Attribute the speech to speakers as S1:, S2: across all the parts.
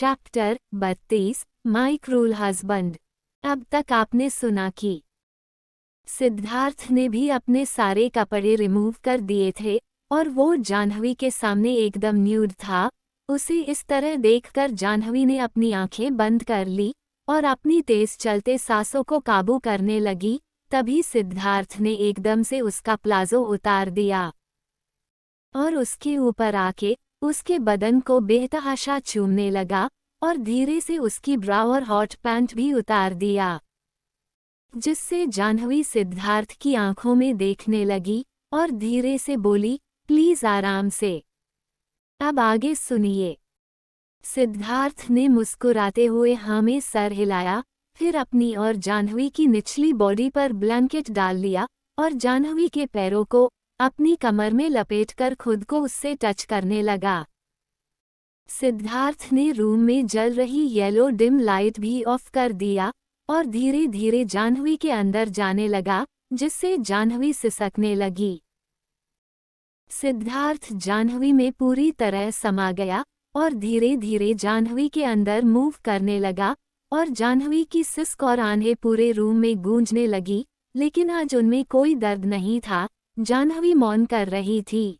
S1: Chapter 32 माई cruel husband. अब तक आपने सुना कि सिद्धार्थ ने भी अपने सारे कपड़े रिमूव कर दिए थे और वो जाह्नवी के सामने एकदम न्यूड था। उसे इस तरह देखकर जाह्नवी ने अपनी आंखें बंद कर ली और अपनी तेज चलते सांसों को काबू करने लगी। तभी सिद्धार्थ ने एकदम से उसका प्लाजो उतार दिया और उसके ऊपर आके उसके बदन को बेतहाशा चूमने लगा और धीरे से उसकी ब्रा और हॉट पैंट भी उतार दिया, जिससे जाह्नवी सिद्धार्थ की आंखों में देखने लगी और धीरे से बोली, प्लीज आराम से। अब आगे सुनिए। सिद्धार्थ ने मुस्कुराते हुए हाँ में सर हिलाया, फिर अपनी और जाह्नवी की निचली बॉडी पर ब्लैंकेट डाल लिया और जाह्नवी के पैरों को अपनी कमर में लपेटकर खुद को उससे टच करने लगा। सिद्धार्थ ने रूम में जल रही येलो डिम लाइट भी ऑफ कर दिया और धीरे धीरे जाह्नवी के अंदर जाने लगा, जिससे जाह्नवी सिसकने लगी। सिद्धार्थ जाह्नवी में पूरी तरह समा गया और धीरे धीरे जाह्नवी के अंदर मूव करने लगा और जाह्नवी की सिसक और आंखें पूरे रूम में गूंजने लगी, लेकिन आज उनमें कोई दर्द नहीं था। जाह्नवी मौन कर रही थी।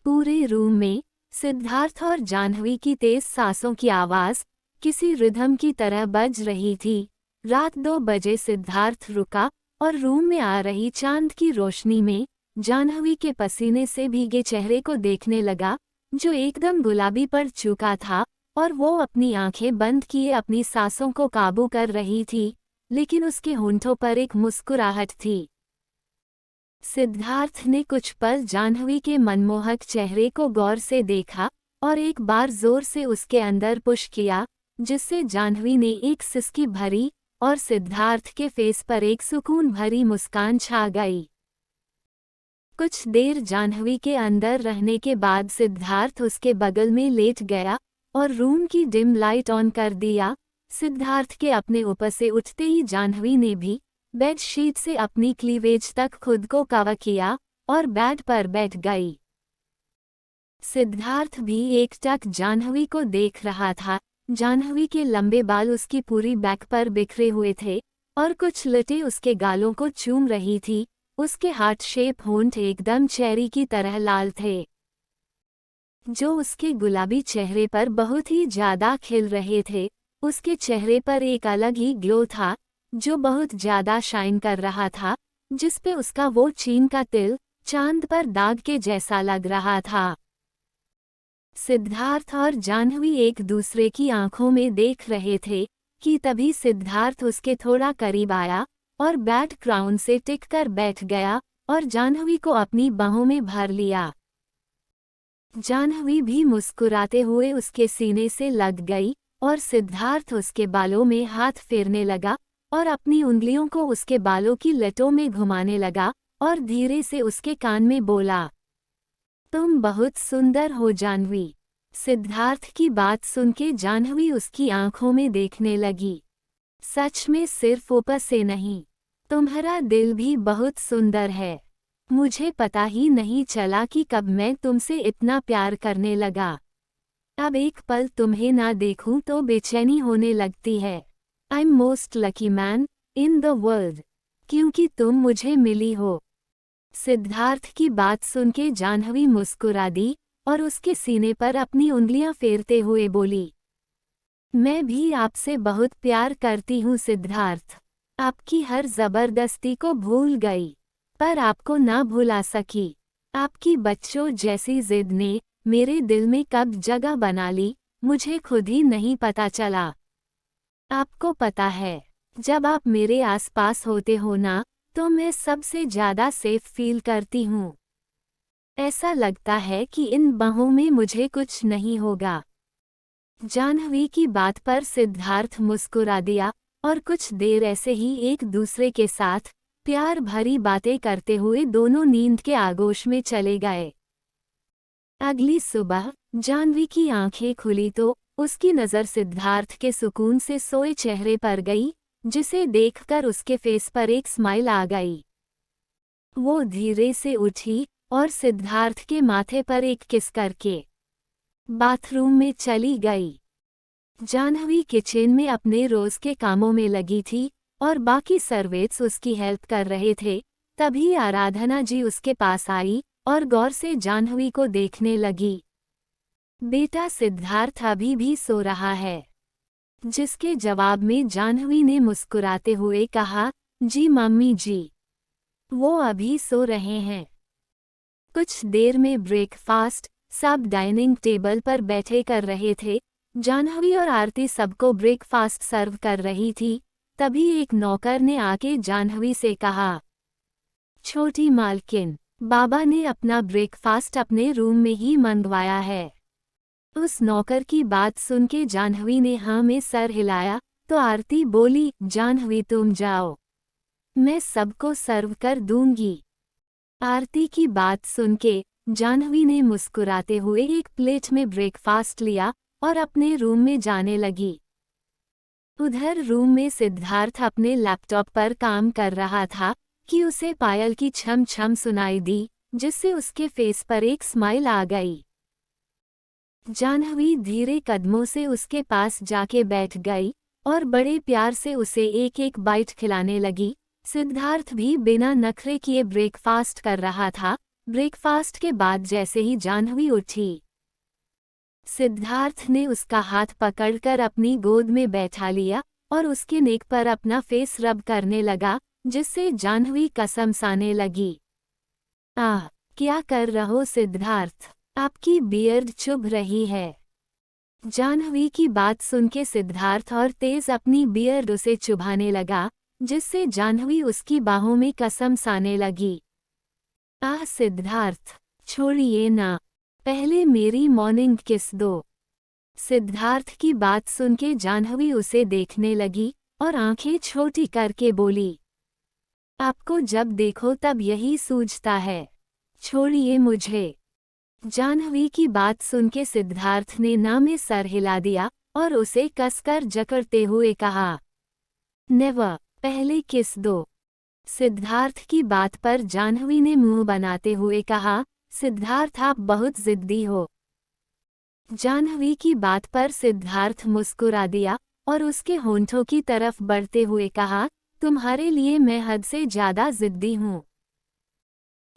S1: पूरे रूम में सिद्धार्थ और जाह्नवी की तेज सांसों की आवाज किसी रिदम की तरह बज रही थी। रात 2 बजे सिद्धार्थ रुका और रूम में आ रही चांद की रोशनी में जाह्नवी के पसीने से भीगे चेहरे को देखने लगा, जो एकदम गुलाबी पड़ चुका था, और वो अपनी आंखें बंद किए अपनी सांसों को काबू कर रही थी, लेकिन उसके होंठों पर एक मुस्कुराहट थी। सिद्धार्थ ने कुछ पल जाह्नवी के मनमोहक चेहरे को गौर से देखा और एक बार जोर से उसके अंदर पुश किया, जिससे जाह्नवी ने एक सिसकी भरी और सिद्धार्थ के फेस पर एक सुकून भरी मुस्कान छा गई। कुछ देर जाह्नवी के अंदर रहने के बाद सिद्धार्थ उसके बगल में लेट गया और रूम की डिम लाइट ऑन कर दिया। सिद्धार्थ के अपने ऊपर से उठते ही जाह्नवी ने भी बेडशीट से अपनी क्लीवेज तक खुद को कवर किया और बेड पर बैठ गई। सिद्धार्थ भी एकटक जाह्नवी को देख रहा था। जाह्नवी के लंबे बाल उसकी पूरी बैक पर बिखरे हुए थे और कुछ लटे उसके गालों को चूम रही थी। उसके हार्ट शेप होंठ एकदम चेरी की तरह लाल थे, जो उसके गुलाबी चेहरे पर बहुत ही ज्यादा खिल रहे थे। उसके चेहरे पर एक अलग ही ग्लो था, जो बहुत ज्यादा शाइन कर रहा था, जिसपे उसका वो चीन का तिल चांद पर दाग के जैसा लग रहा था। सिद्धार्थ और जाह्नवी एक दूसरे की आंखों में देख रहे थे कि तभी सिद्धार्थ उसके थोड़ा करीब आया और बैकग्राउंड से टिककर बैठ गया और जाह्नवी को अपनी बाहों में भर लिया। जाह्नवी भी मुस्कुराते हुए उसके सीने से लग गई और सिद्धार्थ उसके बालों में हाथ फेरने लगा और अपनी उंगलियों को उसके बालों की लटों में घुमाने लगा और धीरे से उसके कान में बोला, तुम बहुत सुंदर हो जाह्नवी। सिद्धार्थ की बात सुन के जाह्नवी उसकी आंखों में देखने लगी। सच में सिर्फ ऊपर से नहीं, तुम्हारा दिल भी बहुत सुंदर है। मुझे पता ही नहीं चला कि कब मैं तुमसे इतना प्यार करने लगा। अब एक पल तुम्हें ना देखूं तो बेचैनी होने लगती है। I am most lucky man in the world, क्योंकि तुम मुझे मिली हो। सिद्धार्थ की बात सुन के जाह्नवी मुस्कुरा दी और उसके सीने पर अपनी उंगलियां फेरते हुए बोली, मैं भी आपसे बहुत प्यार करती हूँ सिद्धार्थ। आपकी हर जबरदस्ती को भूल गई, पर आपको ना भुला सकी। आपकी बच्चों जैसी जिद ने मेरे दिल में कब जगह बना ली, मुझे खुद ही नहीं पता चला। आपको पता है, जब आप मेरे आसपास होते हो ना, तो मैं सबसे ज्यादा सेफ फील करती हूँ। ऐसा लगता है कि इन बाहों में मुझे कुछ नहीं होगा। जाह्नवी की बात पर सिद्धार्थ मुस्कुरा दिया और कुछ देर ऐसे ही एक दूसरे के साथ प्यार भरी बातें करते हुए दोनों नींद के आगोश में चले गए। अगली सुबह जाह्नवी की आंखें खुली तो उसकी नज़र सिद्धार्थ के सुकून से सोए चेहरे पर गई, जिसे देखकर उसके फेस पर एक स्माइल आ गई। वो धीरे से उठी और सिद्धार्थ के माथे पर एक किस करके बाथरूम में चली गई। जाह्नवी किचन में अपने रोज के कामों में लगी थी और बाकी सर्वेंट्स उसकी हेल्प कर रहे थे। तभी आराधना जी उसके पास आई और गौर से जाह्नवी को देखने लगी। बेटा सिद्धार्थ अभी भी सो रहा है, जिसके जवाब में जाह्नवी ने मुस्कुराते हुए कहा, जी मम्मी जी, वो अभी सो रहे हैं। कुछ देर में ब्रेकफास्ट सब डाइनिंग टेबल पर बैठे कर रहे थे। जाह्नवी और आरती सबको ब्रेकफास्ट सर्व कर रही थी। तभी एक नौकर ने आके जाह्नवी से कहा, छोटी मालकिन, बाबा ने अपना ब्रेकफास्ट अपने रूम में ही मंगवाया है। उस नौकर की बात सुन के जाह्नवी ने हाँ में सर हिलाया तो आरती बोली, जाह्नवी तुम जाओ, मैं सबको सर्व कर दूंगी। आरती की बात सुन के जाह्नवी ने मुस्कुराते हुए एक प्लेट में ब्रेकफास्ट लिया और अपने रूम में जाने लगी। उधर रूम में सिद्धार्थ अपने लैपटॉप पर काम कर रहा था कि उसे पायल की छम छम सुनाई दी, जिससे उसके फेस पर एक स्माइल आ गई। जाह्नवी धीरे कदमों से उसके पास जाके बैठ गई और बड़े प्यार से उसे एक एक बाइट खिलाने लगी। सिद्धार्थ भी बिना नखरे किए ब्रेकफास्ट कर रहा था। ब्रेकफास्ट के बाद जैसे ही जाह्नवी उठी, सिद्धार्थ ने उसका हाथ पकड़कर अपनी गोद में बैठा लिया और उसके नेक पर अपना फेस रब करने लगा, जिससे जाह्नवी कसमसाने लगी। आह, क्या कर रहो सिद्धार्थ, आपकी बियर्ड चुभ रही है। जाह्नवी की बात सुन के सिद्धार्थ और तेज अपनी बियर्ड उसे चुभाने लगा, जिससे जाह्नवी उसकी बाहों में कसमसाने लगी। आह सिद्धार्थ, छोड़िए ना, पहले मेरी मॉर्निंग किस दो। सिद्धार्थ की बात सुन के जाह्नवी उसे देखने लगी और आंखें छोटी करके बोली, आपको जब देखो तब यही सूझता है, छोड़िए मुझे। जाह्नवी की बात सुन के सिद्धार्थ ने ना में सर हिला दिया और उसे कसकर जकड़ते हुए कहा, नेवर, पहले किस दो। सिद्धार्थ की बात पर जाह्नवी ने मुंह बनाते हुए कहा, सिद्धार्थ आप बहुत जिद्दी हो। जाह्नवी की बात पर सिद्धार्थ मुस्कुरा दिया और उसके होंठों की तरफ बढ़ते हुए कहा, तुम्हारे लिए मैं हद से ज्यादा जिद्दी हूँ।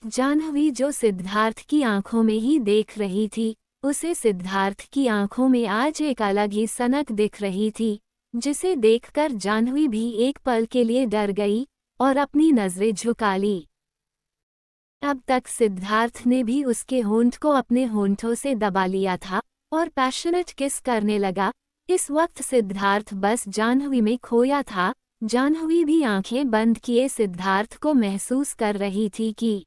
S1: जाह्नवी जो सिद्धार्थ की आंखों में ही देख रही थी, उसे सिद्धार्थ की आंखों में आज एक अलग ही सनक दिख रही थी, जिसे देखकर जाह्नवी भी एक पल के लिए डर गई और अपनी नजरें झुका ली। अब तक सिद्धार्थ ने भी उसके होंठ को अपने होंठों से दबा लिया था और पैशनेट किस करने लगा। इस वक्त सिद्धार्थ बस जाह्नवी में खोया था। जाह्नवी भी आंखें बंद किए सिद्धार्थ को महसूस कर रही थी कि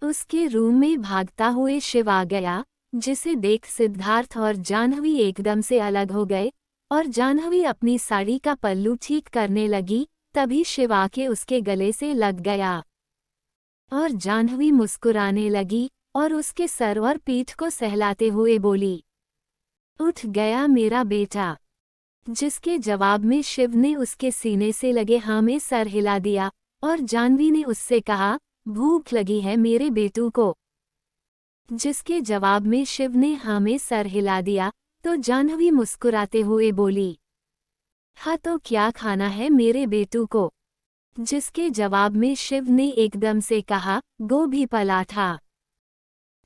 S1: उसके रूम में भागता हुए शिव आ गया, जिसे देख सिद्धार्थ और जाह्नवी एकदम से अलग हो गए और जाह्नवी अपनी साड़ी का पल्लू ठीक करने लगी। तभी शिव आके उसके गले से लग गया और जाह्नवी मुस्कुराने लगी और उसके सर और पीठ को सहलाते हुए बोली, उठ गया मेरा बेटा। जिसके जवाब में शिव ने उसके सीने से लगे हाँ में सर हिला दिया और जाह्नवी ने उससे कहा, भूख लगी है मेरे बेटू को। जिसके जवाब में शिव ने हाँ में सर हिला दिया तो जाह्नवी मुस्कुराते हुए बोली, हाँ तो क्या खाना है मेरे बेटू को। जिसके जवाब में शिव ने एकदम से कहा, गोभी पराठा।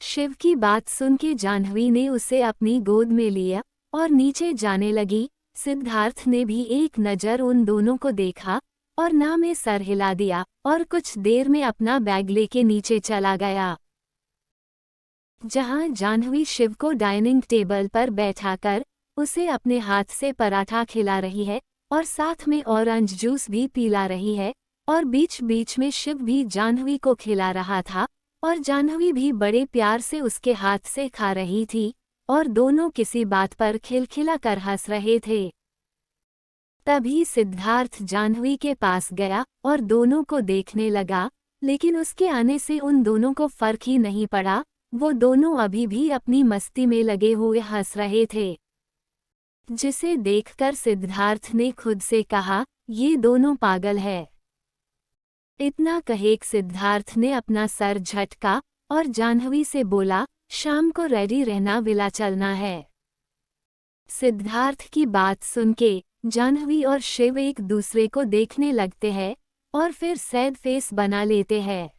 S1: शिव की बात सुन के जाह्नवी ने उसे अपनी गोद में लिया और नीचे जाने लगी। सिद्धार्थ ने भी एक नज़र उन दोनों को देखा और ना में सर हिला दिया और कुछ देर में अपना बैग लेके नीचे चला गया, जहां जाह्नवी शिव को डाइनिंग टेबल पर बैठाकर उसे अपने हाथ से पराठा खिला रही है और साथ में ऑरेंज जूस भी पिला रही है और बीच बीच में शिव भी जाह्नवी को खिला रहा था और जाह्नवी भी बड़े प्यार से उसके हाथ से खा रही थी और दोनों किसी बात पर खिलखिला कर हंस रहे थे। तभी सिद्धार्थ जाह्नवी के पास गया और दोनों को देखने लगा, लेकिन उसके आने से उन दोनों को फर्क ही नहीं पड़ा। वो दोनों अभी भी अपनी मस्ती में लगे हुए हंस रहे थे, जिसे देखकर सिद्धार्थ ने खुद से कहा, ये दोनों पागल है। इतना कहे सिद्धार्थ ने अपना सर झटका और जाह्नवी से बोला, शाम को रेडी रहना, विला चलना है। सिद्धार्थ की बात सुन के जाह्नवी और शिव एक दूसरे को देखने लगते हैं और फिर सैड फेस बना लेते हैं।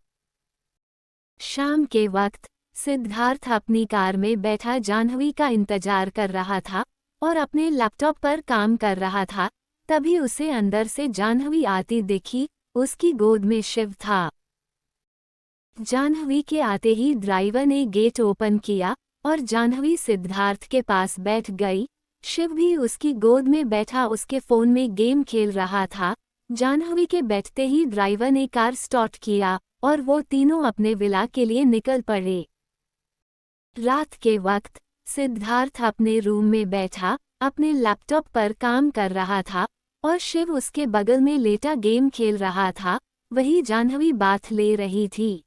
S1: शाम के वक्त सिद्धार्थ अपनी कार में बैठा जाह्नवी का इंतजार कर रहा था और अपने लैपटॉप पर काम कर रहा था। तभी उसे अंदर से जाह्नवी आती दिखी। उसकी गोद में शिव था। जाह्नवी के आते ही ड्राइवर ने गेट ओपन किया और जाह्नवी सिद्धार्थ के पास बैठ गई। शिव भी उसकी गोद में बैठा उसके फोन में गेम खेल रहा था। जाह्नवी के बैठते ही ड्राइवर ने कार स्टार्ट किया और वो तीनों अपने विला के लिए निकल पड़े। रात के वक्त सिद्धार्थ अपने रूम में बैठा अपने लैपटॉप पर काम कर रहा था और शिव उसके बगल में लेटा गेम खेल रहा था। वही जाह्नवी बाथ ले रही थी।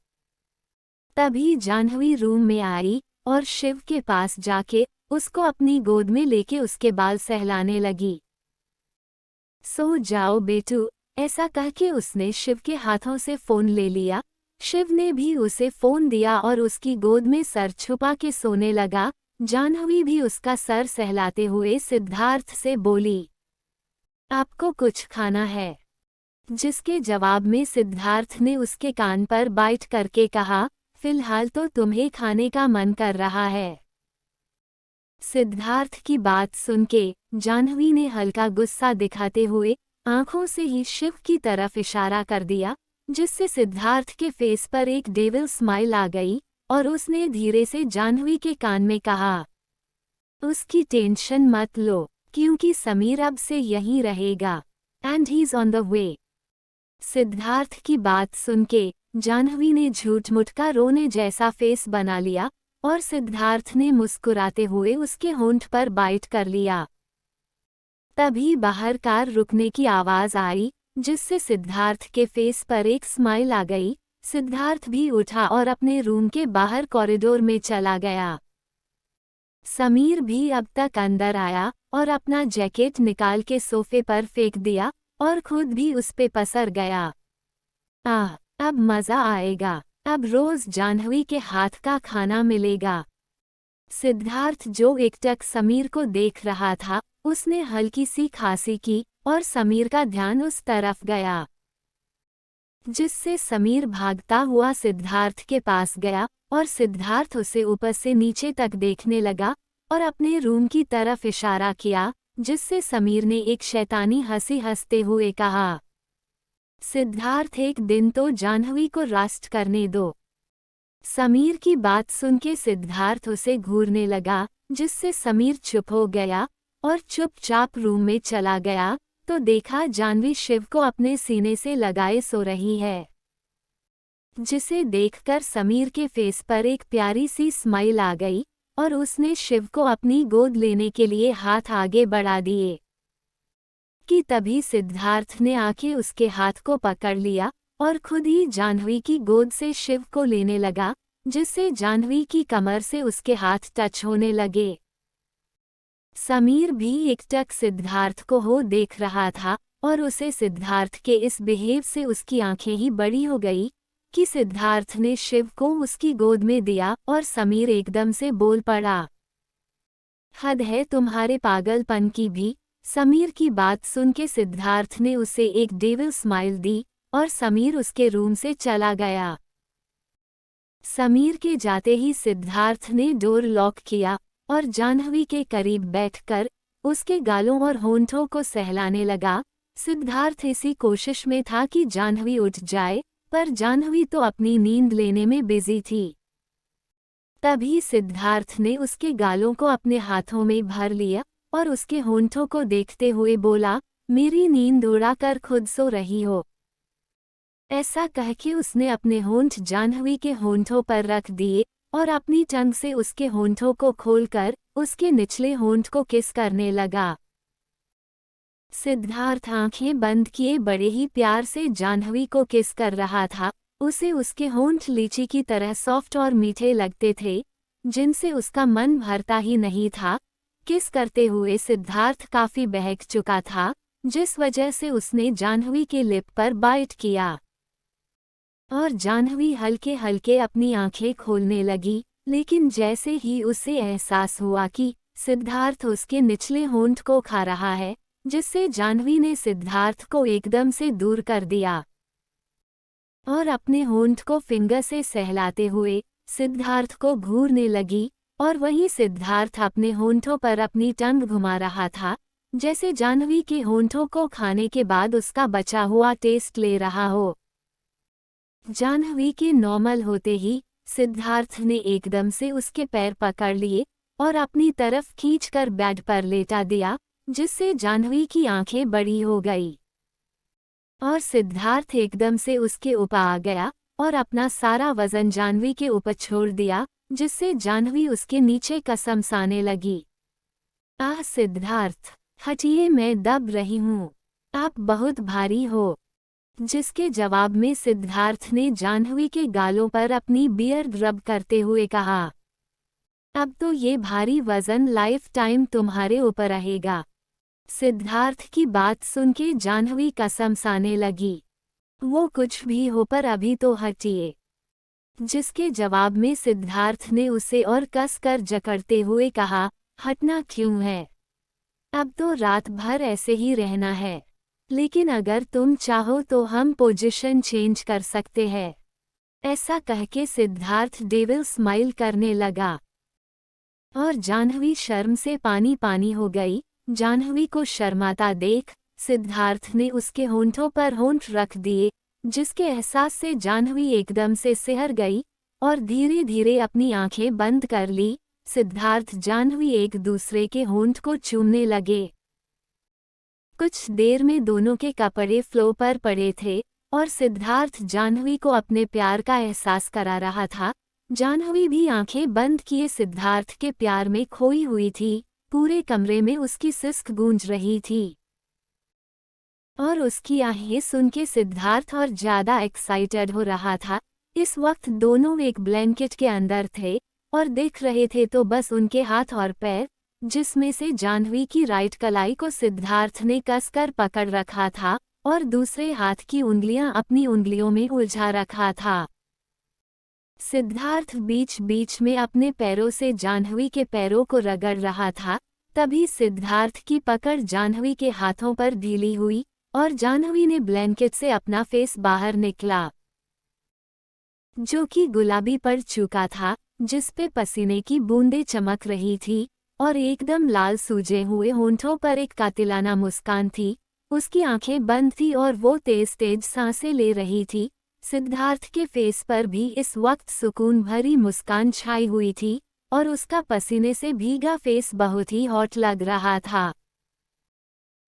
S1: तभी जाह्नवी रूम में आई और शिव के पास जाके उसको अपनी गोद में लेके उसके बाल सहलाने लगी। सो जाओ बेटू, ऐसा कह के उसने शिव के हाथों से फोन ले लिया। शिव ने भी उसे फोन दिया और उसकी गोद में सर छुपा के सोने लगा। जाह्नवी भी उसका सर सहलाते हुए सिद्धार्थ से बोली, आपको कुछ खाना है? जिसके जवाब में सिद्धार्थ ने उसके कान पर बाइट करके कहा, फिलहाल तो तुम्हें खाने का मन कर रहा है। सिद्धार्थ की बात सुन के जाह्नवी ने हल्का गुस्सा दिखाते हुए आंखों से ही शिव की तरफ इशारा कर दिया, जिससे सिद्धार्थ के फेस पर एक डेविल स्माइल आ गई और उसने धीरे से जाह्नवी के कान में कहा, उसकी टेंशन मत लो, क्योंकि समीर अब से यहीं रहेगा and he is on the way. Siddharth की बात सुन के जाह्नवी ने झूठ मूठ का रोने जैसा फेस बना लिया और सिद्धार्थ ने मुस्कुराते हुए उसके होंठ पर बाइट कर लिया। तभी बाहर कार रुकने की आवाज आई, जिससे सिद्धार्थ के फेस पर एक स्माइल आ गई। सिद्धार्थ भी उठा और अपने रूम के बाहर कॉरिडोर में चला गया। समीर भी अब तक अंदर आया और अपना जैकेट निकाल के सोफे पर फेंक दिया और खुद भी उस पे पसर गया। अब मजा आएगा, अब रोज जाह्नवी के हाथ का खाना मिलेगा। सिद्धार्थ जो एकटक समीर को देख रहा था, उसने हल्की सी खांसी की और समीर का ध्यान उस तरफ गया, जिससे समीर भागता हुआ सिद्धार्थ के पास गया और सिद्धार्थ उसे ऊपर से नीचे तक देखने लगा और अपने रूम की तरफ इशारा किया, जिससे समीर ने एक शैतानी हंसी हंसते हुए कहा, सिद्धार्थ एक दिन तो जाह्नवी को रास्ट करने दो। समीर की बात सुन के सिद्धार्थ उसे घूरने लगा, जिससे समीर चुप हो गया और चुपचाप रूम में चला गया तो देखा जाह्नवी शिव को अपने सीने से लगाए सो रही है, जिसे देखकर समीर के फेस पर एक प्यारी सी स्माइल आ गई और उसने शिव को अपनी गोद लेने के लिए हाथ आगे बढ़ा दिए कि तभी सिद्धार्थ ने आके उसके हाथ को पकड़ लिया और खुद ही जाह्नवी की गोद से शिव को लेने लगा, जिससे जाह्नवी की कमर से उसके हाथ टच होने लगे। समीर भी एकटक सिद्धार्थ को हो देख रहा था और उसे सिद्धार्थ के इस बिहेव से उसकी आंखें ही बड़ी हो गई कि सिद्धार्थ ने शिव को उसकी गोद में दिया और समीर एकदम से बोल पड़ा, हद है तुम्हारे पागलपन की भी। समीर की बात सुन के सिद्धार्थ ने उसे एक डेविल स्माइल दी और समीर उसके रूम से चला गया। समीर के जाते ही सिद्धार्थ ने डोर लॉक किया और जाह्नवी के करीब बैठकर उसके गालों और होंठों को सहलाने लगा। सिद्धार्थ इसी कोशिश में था कि जाह्नवी उठ जाए, पर जाह्नवी तो अपनी नींद लेने में बिजी थी। तभी सिद्धार्थ ने उसके गालों को अपने हाथों में भर लिया और उसके होंठों को देखते हुए बोला, मेरी नींद उड़ाकर खुद सो रही हो। ऐसा कह के उसने अपने होंठ जाह्नवी के होंठों पर रख दिए और अपनी टंग से उसके होंठों को खोलकर उसके निचले होंठ को किस करने लगा। सिद्धार्थ आंखें बंद किए बड़े ही प्यार से जाह्नवी को किस कर रहा था। उसे उसके होंठ लीची की तरह सॉफ्ट और मीठे लगते थे, जिनसे उसका मन भरता ही नहीं था। किस करते हुए सिद्धार्थ काफी बहक चुका था, जिस वजह से उसने जाह्नवी के लिप पर बाइट किया और जाह्नवी हल्के हल्के अपनी आंखें खोलने लगी लेकिन जैसे ही उसे एहसास हुआ कि सिद्धार्थ उसके निचले होंठ को खा रहा है, जिससे जाह्नवी ने सिद्धार्थ को एकदम से दूर कर दिया और अपने होंठ को फिंगर से सहलाते हुए सिद्धार्थ को घूरने लगी, और वहीं सिद्धार्थ अपने होंठों पर अपनी टंग घुमा रहा था, जैसे जाह्नवी के होंठों को खाने के बाद उसका बचा हुआ टेस्ट ले रहा हो। जाह्नवी के नॉर्मल होते ही सिद्धार्थ ने एकदम से उसके पैर पकड़ लिए और अपनी तरफ खींचकर बेड पर लेटा दिया, जिससे जाह्नवी की आंखें बड़ी हो गई और सिद्धार्थ एकदम से उसके ऊपर आ गया और अपना सारा वजन जाह्नवी के ऊपर छोड़ दिया, जिससे जाह्नवी उसके नीचे कसमसाने लगी। आह सिद्धार्थ, हटिए, मैं दब रही हूँ, आप बहुत भारी हो। जिसके जवाब में सिद्धार्थ ने जाह्नवी के गालों पर अपनी बियर्ड रब करते हुए कहा, अब तो ये भारी वजन लाइफ टाइम तुम्हारे ऊपर रहेगा। सिद्धार्थ की बात सुनके जाह्नवी कसमसाने लगी, वो कुछ भी हो पर अभी तो हटिए। जिसके जवाब में सिद्धार्थ ने उसे और कस कर जकड़ते हुए कहा, हटना क्यों है, अब तो रात भर ऐसे ही रहना है, लेकिन अगर तुम चाहो तो हम पोजीशन चेंज कर सकते हैं। ऐसा कहके सिद्धार्थ डेविल स्माइल करने लगा और जाह्नवी शर्म से पानी पानी हो गई। जाह्नवी को शर्माता देख सिद्धार्थ ने उसके होंठों पर होंठ रख दिए, जिसके एहसास से जाह्नवी एकदम से सिहर गई और धीरे धीरे अपनी आंखें बंद कर ली। सिद्धार्थ जाह्नवी एक दूसरे के होंठ को चूमने लगे। कुछ देर में दोनों के कपड़े फ्लो पर पड़े थे और सिद्धार्थ जाह्नवी को अपने प्यार का एहसास करा रहा था। जाह्नवी भी आंखें बंद किए सिद्धार्थ के प्यार में खोई हुई थी। पूरे कमरे में उसकी सिसक गूंज रही थी और उसकी आहें सुन के सिद्धार्थ और ज्यादा एक्साइटेड हो रहा था। इस वक्त दोनों एक ब्लैंकेट के अंदर थे और देख रहे थे तो बस उनके हाथ और पैर, जिसमें से जाह्नवी की राइट कलाई को सिद्धार्थ ने कसकर पकड़ रखा था और दूसरे हाथ की उंगलियां अपनी उंगलियों में उलझा रखा था। सिद्धार्थ बीच बीच में अपने पैरों से जाह्नवी के पैरों को रगड़ रहा था। तभी सिद्धार्थ की पकड़ जाह्नवी के हाथों पर ढीली हुई और जाह्नवी ने ब्लैंकेट से अपना फेस बाहर निकला, जो कि गुलाबी पड़ चुका था, जिस पे पसीने की बूंदें चमक रही थी और एकदम लाल सूजे हुए होंठों पर एक कातिलाना मुस्कान थी। उसकी आंखें बंद थी और वो तेज तेज सांसें ले रही थी। सिद्धार्थ के फेस पर भी इस वक्त सुकून भरी मुस्कान छाई हुई थी और उसका पसीने से भीगा फेस बहुत ही हॉट लग रहा था।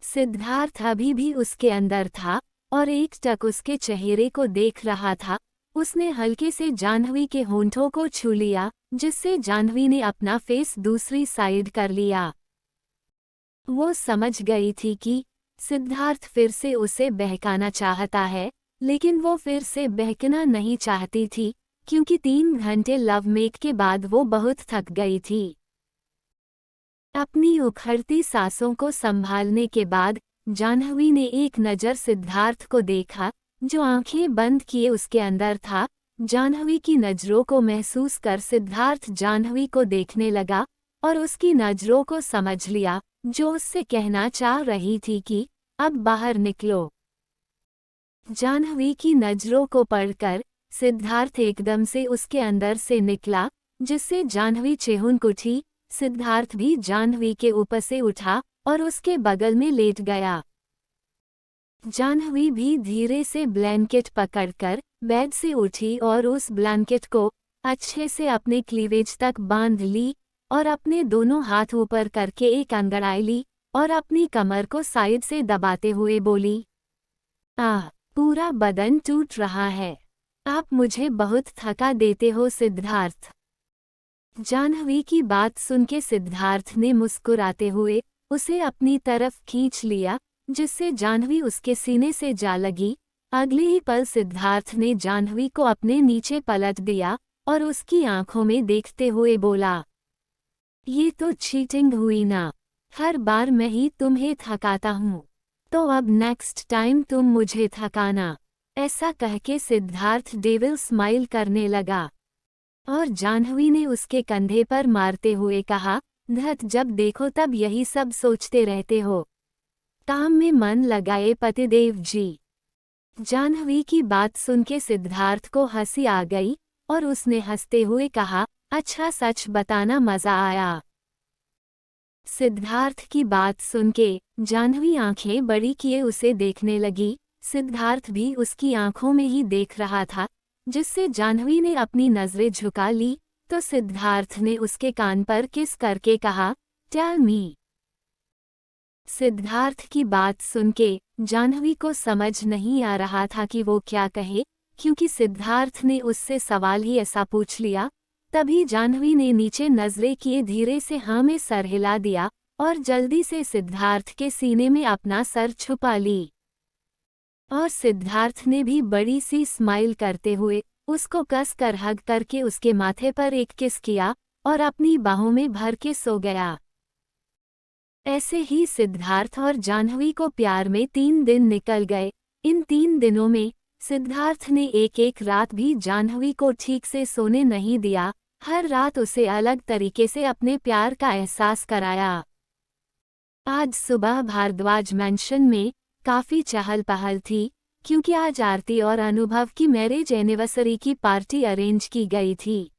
S1: सिद्धार्थ अभी भी उसके अंदर था और एक टक उसके चेहरे को देख रहा था। उसने हल्के से जाह्नवी के होंठों को छू लिया, जिससे जाह्नवी ने अपना फेस दूसरी साइड कर लिया। वो समझ गई थी कि सिद्धार्थ फिर से उसे बहकाना चाहता है, लेकिन वो फिर से बहकना नहीं चाहती थी, क्योंकि 3 घंटे लव मेक के बाद वो बहुत थक गई थी। अपनी उखड़ती सांसों को संभालने के बाद जाह्नवी ने एक नज़र सिद्धार्थ को देखा, जो आंखें बंद किए उसके अंदर था। जाह्नवी की नज़रों को महसूस कर सिद्धार्थ जाह्नवी को देखने लगा और उसकी नज़रों को समझ लिया, जो उससे कहना चाह रही थी कि अब बाहर निकलो। जाह्नवी की नज़रों को पढ़कर सिद्धार्थ एकदम से उसके अंदर से निकला, जिससे जाह्नवी चेहुन उठी। सिद्धार्थ भी जाह्नवी के ऊपर से उठा और उसके बगल में लेट गया। जाह्नवी भी धीरे से ब्लैंकेट पकड़कर बेड से उठी और उस ब्लैंकेट को अच्छे से अपने क्लीवेज तक बांध ली और अपने दोनों हाथ ऊपर करके एक अंगड़ाई ली और अपनी कमर को साइड से दबाते हुए बोली, आह, पूरा बदन टूट रहा है, आप मुझे बहुत थका देते हो सिद्धार्थ। जाह्नवी की बात सुनके सिद्धार्थ ने मुस्कुराते हुए उसे अपनी तरफ खींच लिया, जिससे जाह्नवी उसके सीने से जा लगी। अगले ही पल सिद्धार्थ ने जाह्नवी को अपने नीचे पलट दिया और उसकी आंखों में देखते हुए बोला, ये तो चीटिंग हुई ना, हर बार मैं ही तुम्हें थकाता हूँ, तो अब नेक्स्ट टाइम तुम मुझे थकाना। ऐसा कहके सिद्धार्थ डेविल स्माइल करने लगा। और जाह्नवी ने उसके कंधे पर मारते हुए कहा, धत, जब देखो तब यही सब सोचते रहते हो। काम में मन लगाए पतिदेव जी। जाह्नवी की बात सुन के सिद्धार्थ को हंसी आ गई और उसने हंसते हुए कहा, अच्छा, सच बताना, मजा आया। सिद्धार्थ की बात सुन के जाह्नवी आंखें बड़ी किए उसे देखने लगी। सिद्धार्थ भी उसकी आंखों में ही देख रहा था, जिससे जाह्नवी ने अपनी नजरें झुका ली तो सिद्धार्थ ने उसके कान पर किस करके कहा, टेल मी। सिद्धार्थ की बात सुन के जाह्नवी को समझ नहीं आ रहा था कि वो क्या कहे, क्योंकि सिद्धार्थ ने उससे सवाल ही ऐसा पूछ लिया। तभी जाह्नवी ने नीचे नजरें किए धीरे से हाँ में सर हिला दिया और जल्दी से सिद्धार्थ के सीने में अपना सर छुपा ली। और सिद्धार्थ ने भी बड़ी सी स्माइल करते हुए उसको कस कर हग करके उसके माथे पर एक किस किया और अपनी बाहों में भर के सो गया। ऐसे ही सिद्धार्थ और जाह्नवी को प्यार में 3 दिन निकल गए। इन 3 दिनों में सिद्धार्थ ने एक एक रात भी जाह्नवी को ठीक से सोने नहीं दिया। हर रात उसे अलग तरीके से अपने प्यार का एहसास कराया। आज सुबह भारद्वाज मैंशन में काफी चहल पहल थी, क्योंकि आज आरती और अनुभव की मैरिज एनिवर्सरी की पार्टी अरेंज की गई थी।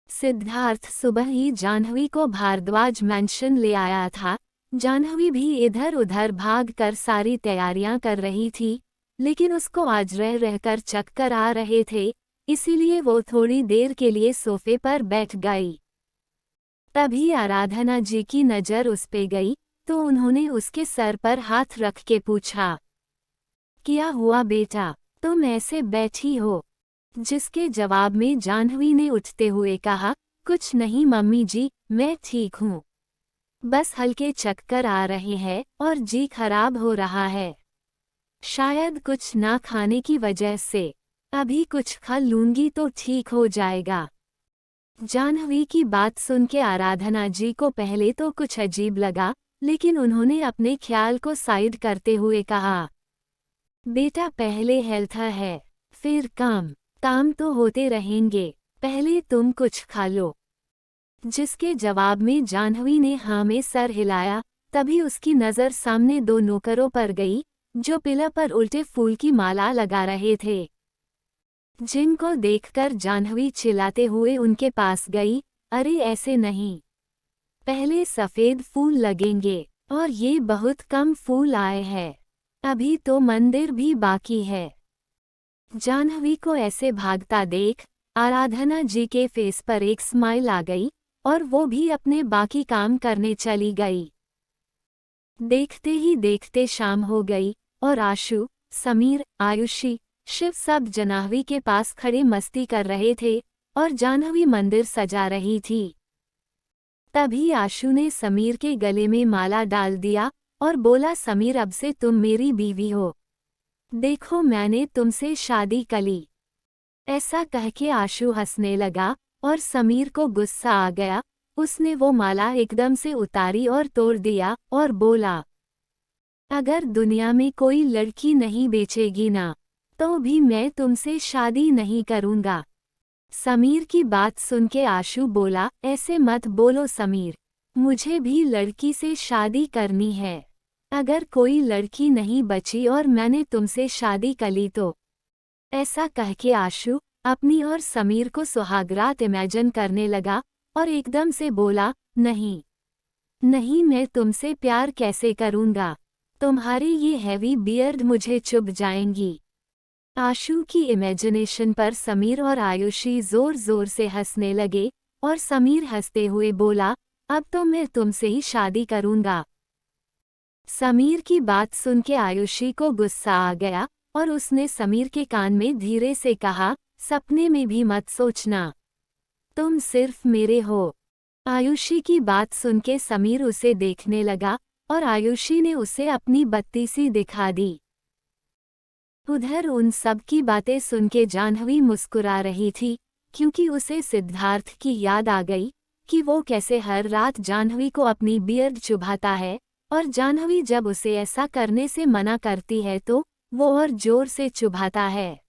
S1: सिद्धार्थ सुबह ही जाह्नवी को भारद्वाज मैंशन ले आया था। जाह्नवी भी इधर उधर भाग कर सारी तैयारियां कर रही थी, लेकिन उसको आज रह रहकर चक्कर आ रहे थे, इसीलिए वो थोड़ी देर के लिए सोफे पर बैठ गई। तभी आराधना जी की नज़र उस पे गई तो उन्होंने उसके सर पर हाथ रख के पूछा, क्या हुआ बेटा, तुम ऐसे बैठी हो? जिसके जवाब में जाह्नवी ने उठते हुए कहा, कुछ नहीं मम्मी जी, मैं ठीक हूँ। बस हल्के चक्कर आ रहे हैं और जी खराब हो रहा है। शायद कुछ ना खाने की वजह से। अभी कुछ खा लूंगी तो ठीक हो जाएगा। जाह्नवी की बात सुन के आराधना जी को पहले तो कुछ अजीब लगा, लेकिन उन्होंने अपने ख्याल को साइड करते हुए कहा, बेटा पहले हेल्थ है, फिर काम। काम तो होते रहेंगे, पहले तुम कुछ खा लो। जिसके जवाब में जाह्नवी ने हाँ में सर हिलाया। तभी उसकी नज़र सामने 2 नौकरों पर गई, जो पिलर पर उल्टे फूल की माला लगा रहे थे, जिनको देखकर जाह्नवी चिल्लाते हुए उनके पास गई, अरे ऐसे नहीं, पहले सफ़ेद फूल लगेंगे और ये बहुत कम फूल आए हैं, अभी तो मंदिर भी बाकी है। जाह्नवी को ऐसे भागता देख आराधना जी के फेस पर एक स्माइल आ गई और वो भी अपने बाकी काम करने चली गई। देखते ही देखते शाम हो गई और आशु, समीर, आयुषी, शिव सब जाह्नवी के पास खड़े मस्ती कर रहे थे और जाह्नवी मंदिर सजा रही थी। तभी आशु ने समीर के गले में माला डाल दिया और बोला, समीर अब से तुम मेरी बीवी हो, देखो मैंने तुमसे शादी कली। ऐसा कह के आशु हंसने लगा और समीर को गुस्सा आ गया। उसने वो माला एकदम से उतारी और तोड़ दिया और बोला, अगर दुनिया में कोई लड़की नहीं बेचेगी ना, तो भी मैं तुमसे शादी नहीं करूंगा। समीर की बात सुन के आशु बोला, ऐसे मत बोलो समीर, मुझे भी लड़की से शादी करनी है। अगर कोई लड़की नहीं बची और मैंने तुमसे शादी कली तो। ऐसा कह के आशु अपनी और समीर को सुहागरात इमेजिन करने लगा और एकदम से बोला, नहीं नहीं, मैं तुमसे प्यार कैसे करूंगा, तुम्हारी ये हैवी बियर्ड मुझे चुभ जाएंगी। आशु की इमेजिनेशन पर समीर और आयुषी जोर जोर से हंसने लगे और समीर हंसते हुए बोला, अब तो मैं तुमसे ही शादी करूंगा। समीर की बात सुन के आयुषी को गुस्सा आ गया और उसने समीर के कान में धीरे से कहा, सपने में भी मत सोचना, तुम सिर्फ मेरे हो। आयुषी की बात सुन के समीर उसे देखने लगा और आयुषी ने उसे अपनी बत्ती सी दिखा दी। उधर उन सब की बातें सुन के जाह्नवी मुस्कुरा रही थी, क्योंकि उसे सिद्धार्थ की याद आ गई कि वो कैसे हर रात जाह्नवी को अपनी बियर्ड चुभाता है और जाह्नवी जब उसे ऐसा करने से मना करती है तो वो और जोर से चुभाता है।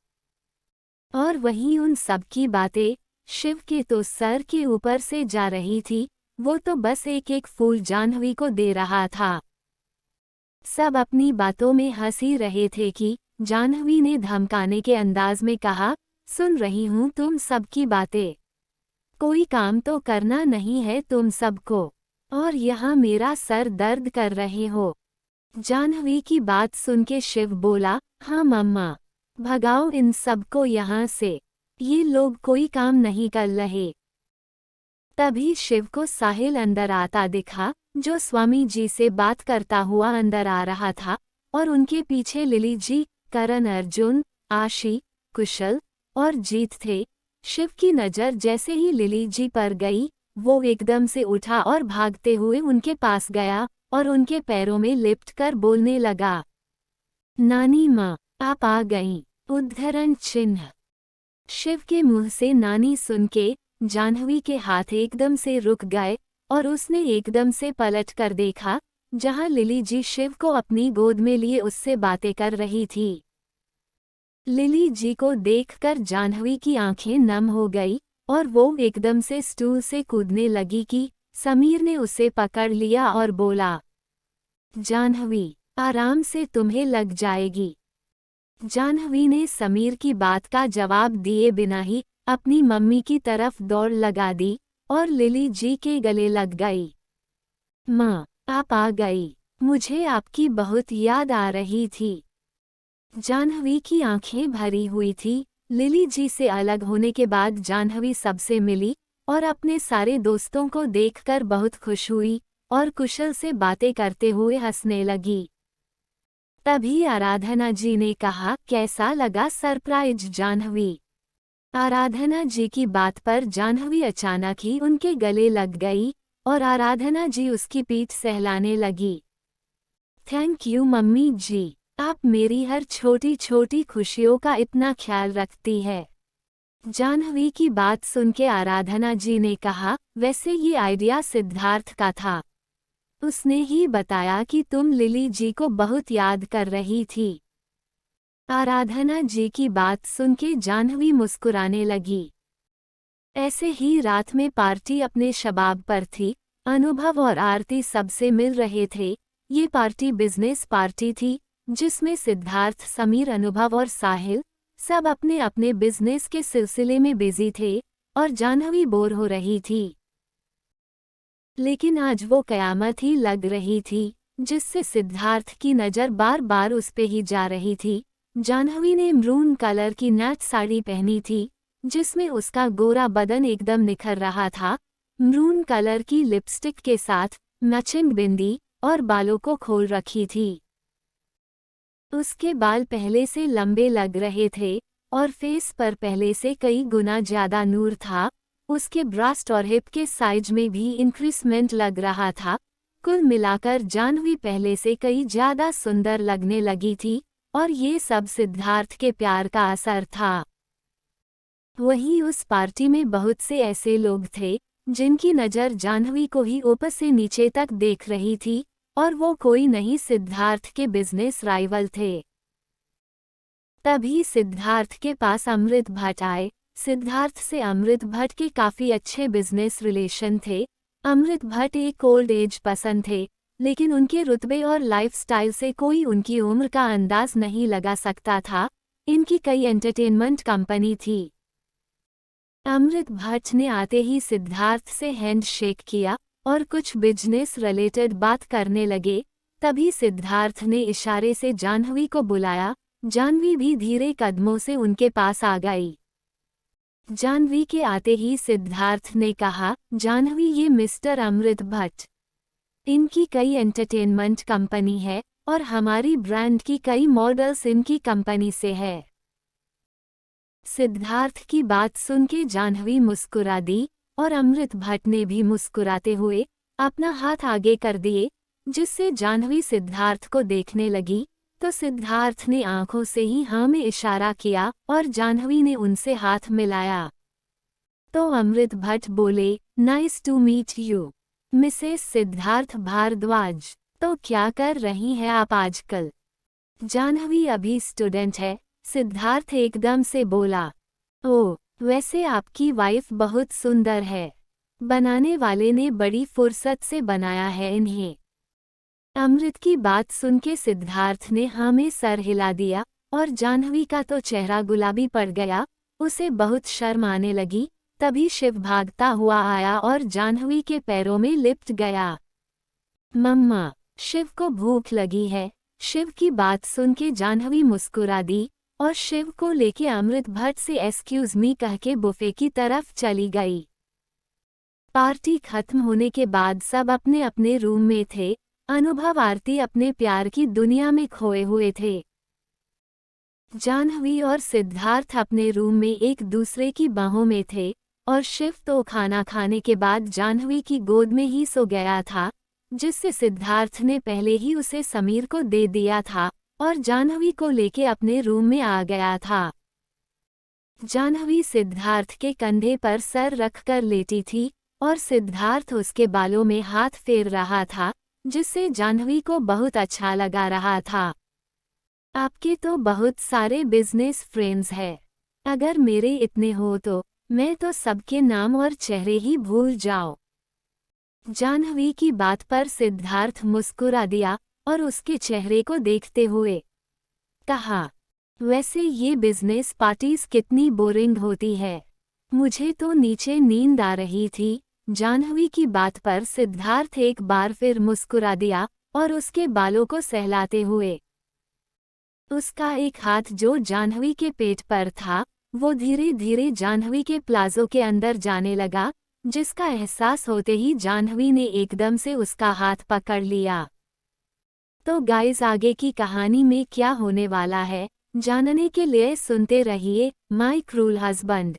S1: और वहीं उन सब की बातें शिव के तो सर के ऊपर से जा रही थी, वो तो बस एक एक फूल जाह्नवी को दे रहा था। सब अपनी बातों में हंसी रहे थे कि जाह्नवी ने धमकाने के अंदाज में कहा, सुन रही हूँ तुम सबकी बातें, कोई काम तो करना नहीं है तुम सबको, और यहाँ मेरा सर दर्द कर रहे हो। जाह्नवी की बात सुन के शिव बोला, हाँ मम्मा, भगाओ इन सबको यहाँ से, ये लोग कोई काम नहीं कर रहे। तभी शिव को साहिल अंदर आता दिखा, जो स्वामी जी से बात करता हुआ अंदर आ रहा था, और उनके पीछे लिली जी, करण अर्जुन, आशी, कुशल और जीत थे। शिव की नज़र जैसे ही लिली जी पर गई, वो एकदम से उठा और भागते हुए उनके पास गया और उनके पैरों में लिपट कर बोलने लगा, नानी माँ, आप आ गईं, उद्धरण चिन्ह। शिव के मुंह से नानी सुन के जाह्नवी के हाथ एकदम से रुक गए और उसने एकदम से पलट कर देखा, जहां लिली जी शिव को अपनी गोद में लिए उससे बातें कर रही थी। लिली जी को देखकर जाह्नवी की आंखें नम हो गई और वो एकदम से स्टूल से कूदने लगी कि समीर ने उसे पकड़ लिया और बोला, जाह्नवी, आराम से तुम्हें लग जाएगी। जाह्नवी ने समीर की बात का जवाब दिए बिना ही अपनी मम्मी की तरफ दौड़ लगा दी और लिली जी के गले लग गई। माँ, आप आ गई, मुझे आपकी बहुत याद आ रही थी। जाह्नवी की आंखें भरी हुई थी। लिली जी से अलग होने के बाद जाह्नवी सबसे मिली और अपने सारे दोस्तों को देखकर बहुत खुश हुई और कुशल से बातें करते हुए हंसने लगी। तभी आराधना जी ने कहा, कैसा लगा सरप्राइज जाह्नवी? आराधना जी की बात पर जाह्नवी अचानक ही उनके गले लग गई और आराधना जी उसकी पीठ सहलाने लगी। थैंक यू मम्मी जी, आप मेरी हर छोटी छोटी खुशियों का इतना ख्याल रखती है। जाह्नवी की बात सुन के आराधना जी ने कहा, वैसे ये आइडिया सिद्धार्थ का था, उसने ही बताया कि तुम लिली जी को बहुत याद कर रही थी। आराधना जी की बात सुन के जाह्नवी मुस्कुराने लगी। ऐसे ही रात में पार्टी अपने शबाब पर थी। अनुभव और आरती सबसे मिल रहे थे। ये पार्टी बिजनेस पार्टी थी, जिसमें सिद्धार्थ, समीर, अनुभव और साहिल सब अपने अपने बिजनेस के सिलसिले में बिजी थे और जाह्नवी बोर हो रही थी। लेकिन आज वो कयामत ही लग रही थी, जिससे सिद्धार्थ की नज़र बार बार उस पे ही जा रही थी। जाह्नवी ने मरून कलर की नेट साड़ी पहनी थी, जिसमें उसका गोरा बदन एकदम निखर रहा था। मरून कलर की लिपस्टिक के साथ मैचिंग बिंदी और बालों को खोल रखी थी। उसके बाल पहले से लंबे लग रहे थे और फेस पर पहले से कई गुना ज्यादा नूर था। उसके ब्रास्ट और हिप के साइज में भी इंक्रीजमेंट लग रहा था। कुल मिलाकर जाह्नवी पहले से कई ज्यादा सुंदर लगने लगी थी और ये सब सिद्धार्थ के प्यार का असर था। वहीं उस पार्टी में बहुत से ऐसे लोग थे जिनकी नज़र जाह्नवी को ही ऊपर से नीचे तक देख रही थी, और वो कोई नहीं, सिद्धार्थ के बिजनेस राइवल थे। तभी सिद्धार्थ के पास अमृत भट्ट आए। सिद्धार्थ से अमृत भट्ट के काफ़ी अच्छे बिजनेस रिलेशन थे। अमृत भट्ट एक ओल्ड एज पर्सन थे, लेकिन उनके रुतबे और लाइफस्टाइल से कोई उनकी उम्र का अंदाज नहीं लगा सकता था। इनकी कई एंटरटेनमेंट कंपनी थी। अमृत भट्ट ने आते ही सिद्धार्थ से हैंड शेक किया और कुछ बिजनेस रिलेटेड बात करने लगे। तभी सिद्धार्थ ने इशारे से जाह्नवी को बुलाया। जाह्नवी भी धीरे कदमों से उनके पास आ गई। जाह्नवी के आते ही सिद्धार्थ ने कहा, जाह्नवी, ये मिस्टर अमृत भट्ट, इनकी कई एंटरटेनमेंट कंपनी है और हमारी ब्रांड की कई मॉडल्स इनकी कंपनी से है। सिद्धार्थ की बात सुन के जाह्नवी मुस्कुरा दी और अमृत भट्ट ने भी मुस्कुराते हुए अपना हाथ आगे कर दिए, जिससे जाह्नवी सिद्धार्थ को देखने लगी तो सिद्धार्थ ने आंखों से ही हाँ में इशारा किया और जाह्नवी ने उनसे हाथ मिलाया। तो अमृत भट्ट बोले, nice to meet you Mrs Siddharth Bhardwaj. तो क्या कर रही हैं आप आजकल? जाह्नवी अभी स्टूडेंट है, सिद्धार्थ एकदम से बोला। ओह, वैसे आपकी वाइफ बहुत सुंदर है। बनाने वाले ने बड़ी फुर्सत से बनाया है इन्हें। अमृत की बात सुन के सिद्धार्थ ने हाँ में सर हिला दिया और जाह्नवी का तो चेहरा गुलाबी पड़ गया। उसे बहुत शर्म आने लगी। तभी शिव भागता हुआ आया और जाह्नवी के पैरों में लिपट गया। मम्मा, शिव को भूख लगी है। शिव की बात सुन के जाह्नवी मुस्कुरा दी और शिव को लेके अमृत भट्ट से एक्सक्यूज मी कह के बुफे की तरफ चली गई। पार्टी खत्म होने के बाद सब अपने अपने रूम में थे। अनुभव आरती अपने प्यार की दुनिया में खोए हुए थे। जाह्नवी और सिद्धार्थ अपने रूम में एक दूसरे की बाहों में थे और शिव तो खाना खाने के बाद जाह्नवी की गोद में ही सो गया था, जिससे सिद्धार्थ ने पहले ही उसे समीर को दे दिया था और जाह्नवी को लेके अपने रूम में आ गया था। जाह्नवी सिद्धार्थ के कंधे पर सर रखकर लेटी थी और सिद्धार्थ उसके बालों में हाथ फेर रहा था, जिससे जाह्नवी को बहुत अच्छा लगा रहा था। आपके तो बहुत सारे बिजनेस फ्रेंड्स हैं। अगर मेरे इतने हो तो मैं तो सबके नाम और चेहरे ही भूल जाओ। जाह्नवी की बात पर सिद्धार्थ मुस्कुरा दिया और उसके चेहरे को देखते हुए कहा, वैसे ये बिजनेस पार्टीज कितनी बोरिंग होती है। मुझे तो नीचे नींद आ रही थी। जाह्नवी की बात पर सिद्धार्थ एक बार फिर मुस्कुरा दिया और उसके बालों को सहलाते हुए उसका एक हाथ जो जाह्नवी के पेट पर था वो धीरे धीरे जाह्नवी के प्लाजो के अंदर जाने लगा, जिसका एहसास होते ही जाह्नवी ने एकदम से उसका हाथ पकड़ लिया। तो गाइस, आगे की कहानी में क्या होने वाला है जानने के लिए सुनते रहिए माय क्रूल हस्बैंड।